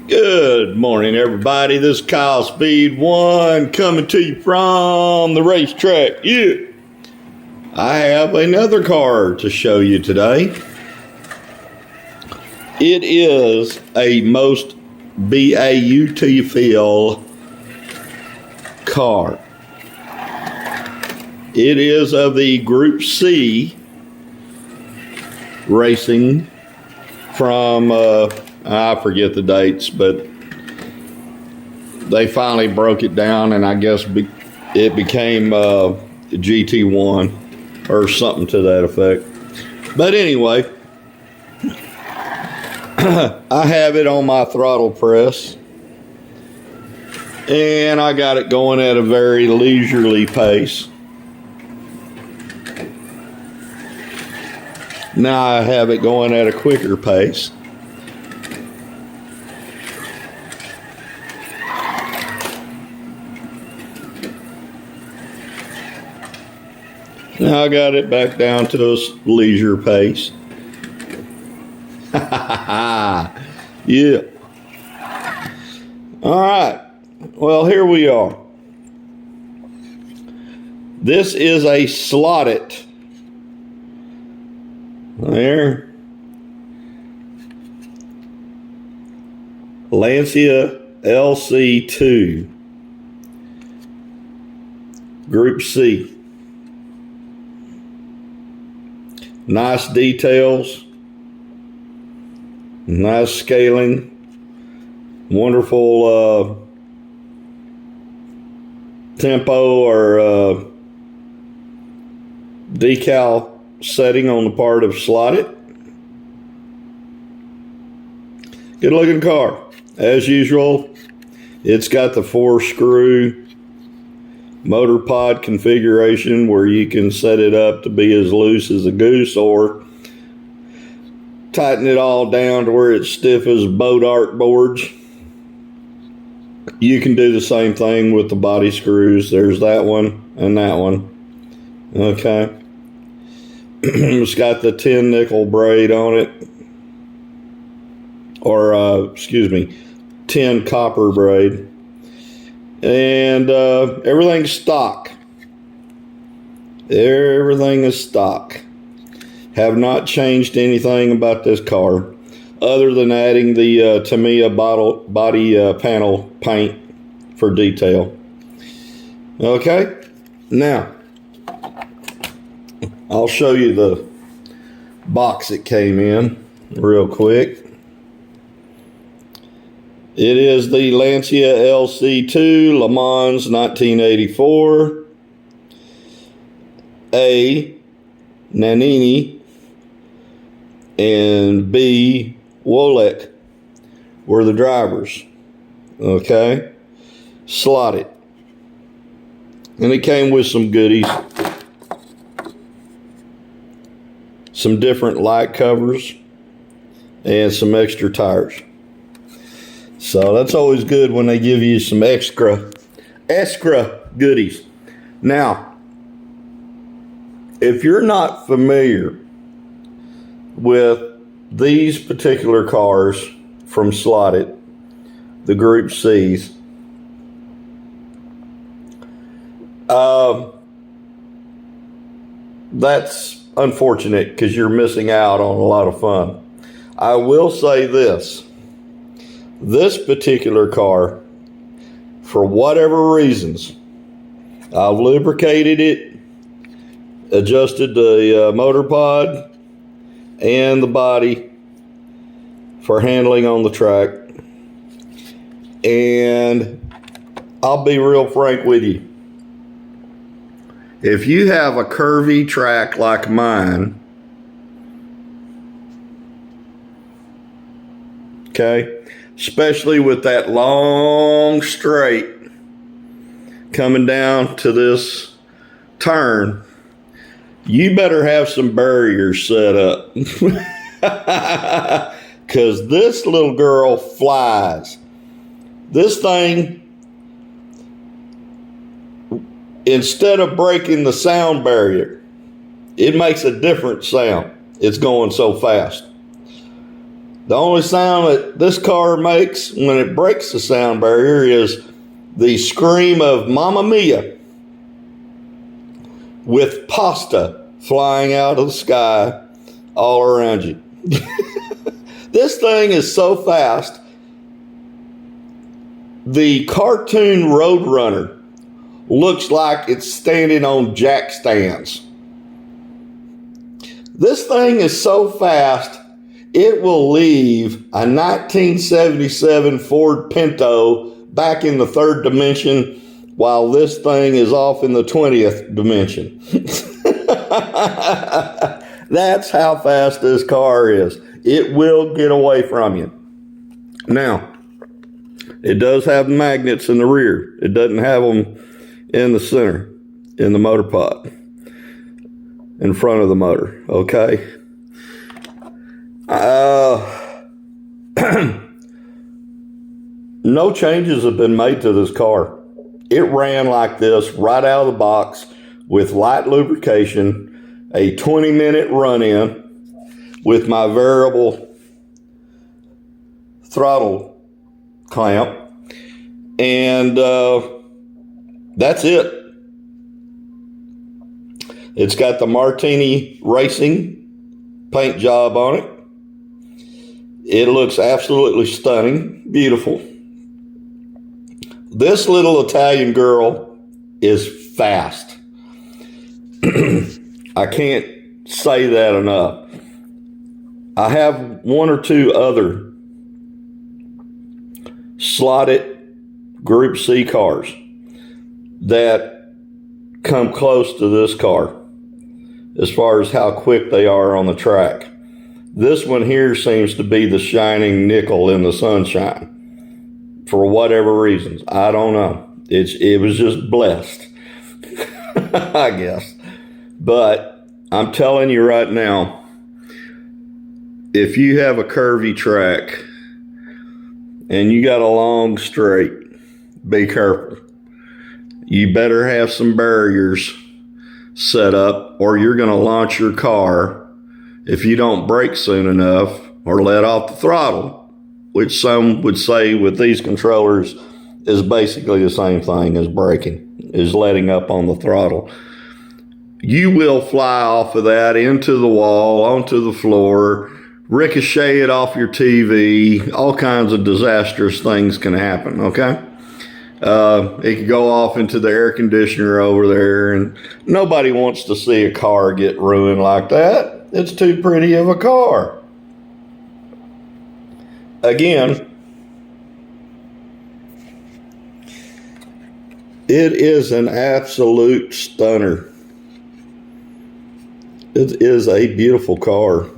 Good morning, everybody. This is Kyle Speed 1 coming to you from the racetrack. Yeah. I have another car to show you today. It is a most beautiful car. It is of the Group C racing from I forget the dates, but they finally broke it down, and I guess it became GT1 or something to that effect. But anyway, I have it on my throttle press, and I got it going at a very leisurely pace. Now I have it going at a quicker pace. Now I got it back down to a leisure pace. Yeah. All right. Well, here we are. This is a slotted. There. Lancia LC2. Group C. Nice details, nice scaling, wonderful tempo or decal setting on the part of Slotted. Good looking car. As usual, it's got the 4-screw motor pod configuration where you can set it up to be as loose as a goose or tighten it all down to where it's stiff as boat art boards. You can do the same thing with the body screws. There's that one and that one. Okay. It's got the 10 nickel braid on it. Or, 10 copper braid. And everything's stock. Everything is stock. Have not changed anything about this car other than adding the Tamiya body panel paint for detail. Okay, now I'll show you the box it came in real quick. It is the Lancia LC2 Le Mans 1984. A, Nannini, and B, Wolek were the drivers. Okay? Slotted. And it came with some goodies. Some different light covers and some extra tires. So that's always good when they give you some extra goodies. Now, if you're not familiar with these particular cars from Slotted, the Group C's, that's unfortunate because you're missing out on a lot of fun. I will say this. This particular car, for whatever reasons, I've lubricated it, adjusted the motor pod and the body for handling on the track. And I'll be real frank with you. If you have a curvy track like mine, okay, especially with that long straight coming down to this turn, you better have some barriers set up. Because this little girl flies. This thing, instead of breaking the sound barrier, it makes a different sound. It's going so fast. The only sound that this car makes when it breaks the sound barrier is the scream of Mamma Mia with pasta flying out of the sky all around you. This thing is so fast. The cartoon Roadrunner looks like it's standing on jack stands. This thing is so fast, it will leave a 1977 Ford Pinto back in the third dimension while this thing is off in the 20th dimension. That's how fast this car is. It will get away from you. Now, it does have magnets in the rear. It doesn't have them in the center, in the motor pod, in front of the motor, okay? No changes have been made to this car. It ran like this right out of the box with light lubrication, a 20-minute run-in with my variable throttle clamp, and that's it. It's got the Martini Racing paint job on it. It looks absolutely stunning, beautiful. This little Italian girl is fast. I can't say that enough. I have one or two other slotted Group C cars that come close to this car as far as how quick they are on the track. This one here seems to be the shining nickel in the sunshine for whatever reasons. I don't know. It was just blessed, I guess. But I'm telling you right now, if you have a curvy track and you got a long straight, be careful. You better have some barriers set up, or you're going to launch your car if you don't brake soon enough or let off the throttle, which some would say with these controllers is basically the same thing as braking, is letting up on the throttle. You will fly off of that into the wall, onto the floor, ricochet it off your TV. All kinds of disastrous things can happen, okay? It could go off into the air conditioner over there, and nobody wants to see a car get ruined like that. It's too pretty of a car. Again, it is an absolute stunner. It is a beautiful car.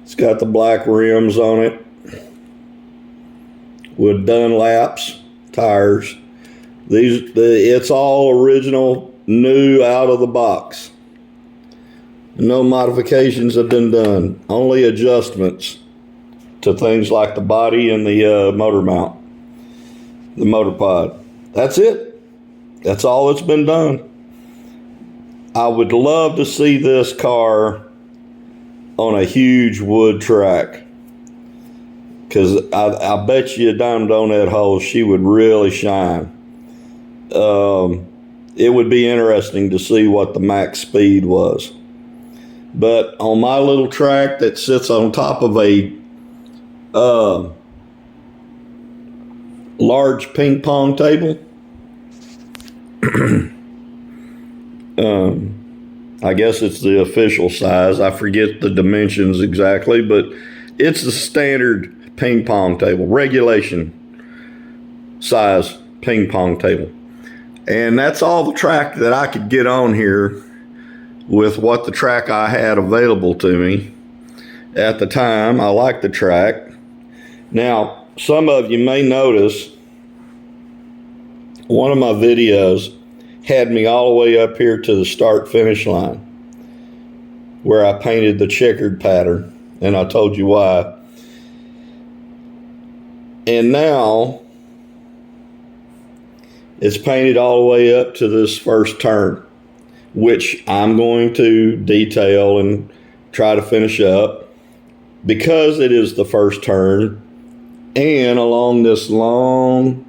It's got the black rims on it with Dunlops tires. It's all original, new, out of the box. No modifications have been done. Only adjustments to things like the body and the motor mount, the motor pod. That's it. That's all that's been done. I would love to see this car on a huge wood track, because I bet you a diamond on that hole, she would really shine. It would be interesting to see what the max speed was. But on my little track that sits on top of a large ping pong table, I guess it's the official size. I forget the dimensions exactly, but it's the standard ping pong table, regulation size ping pong table. And that's all the track that I could get on here with what the track I had available to me at the time. I like the track. Now, some of you may notice one of my videos had me all the way up here to the start-finish line where I painted the checkered pattern, and I told you why. And now It's painted all the way up to this first turn, which I'm going to detail and try to finish up because it is the first turn. And along this long,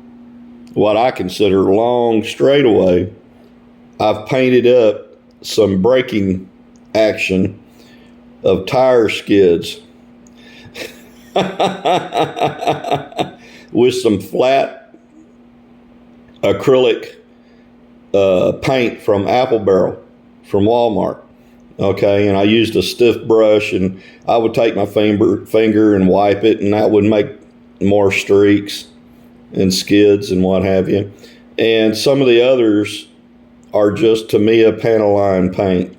what I consider long straightaway, I've painted up some braking action of tire skids with some flat acrylic paint from Apple Barrel from Walmart. Okay, and I used a stiff brush, and I would take my finger and wipe it, and that would make more streaks and skids and what have you. And some of the others are just Tamiya Panaline paint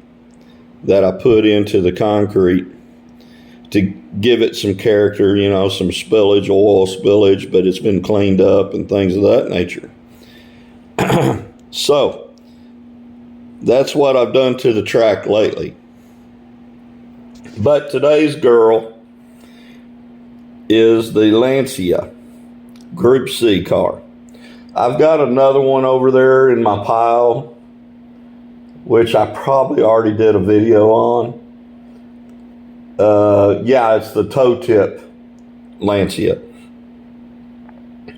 that I put into the concrete to give it some character, you know, some spillage, oil spillage, but it's been cleaned up and things of that nature. So that's what I've done to the track lately. But today's girl is the Lancia Group C car. I've got another one over there in my pile, which I probably already did a video on. Yeah, it's the toe tip Lancia.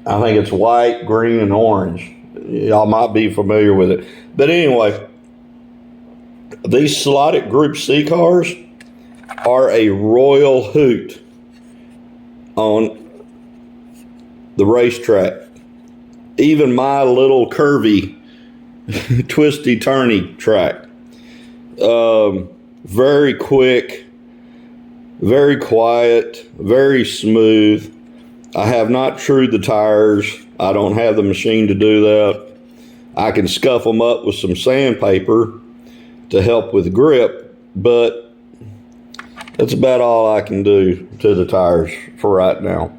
I think it's white, green, and orange. Y'all might be familiar with it. But anyway, these slotted Group C cars are a royal hoot on the racetrack. Even my little curvy, twisty, turny track. Very quick, very quiet, very smooth. I have not trued the tires. I don't have the machine to do that. I can scuff them up with some sandpaper to help with grip, but that's about all I can do to the tires for right now.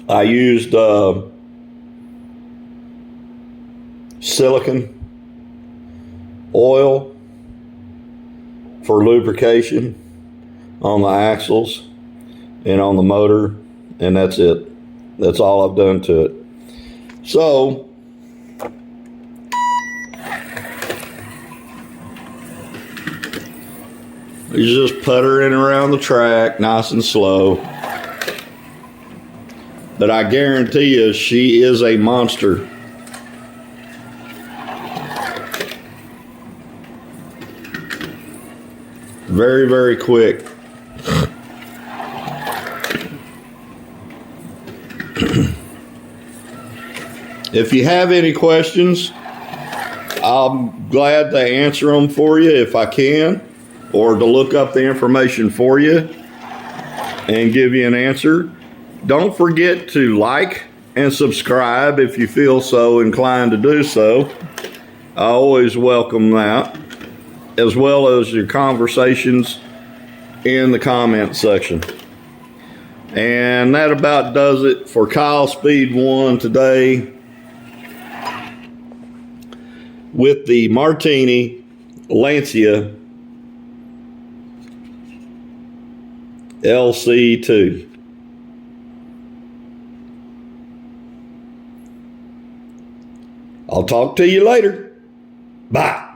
I used silicone oil for lubrication on the axles and on the motor, and that's it. That's all I've done to it. So you just puttering around the track nice and slow. But I guarantee you, she is a monster. Very, very quick. If you have any questions, I'm glad to answer them for you if I can, or to look up the information for you and give you an answer. Don't forget to like and subscribe if you feel so inclined to do so. I always welcome that, as well as your conversations in the comment section. And that about does it for Kyle Speed 1 today with the Martini Lancia LC2. I'll talk to you later. Bye.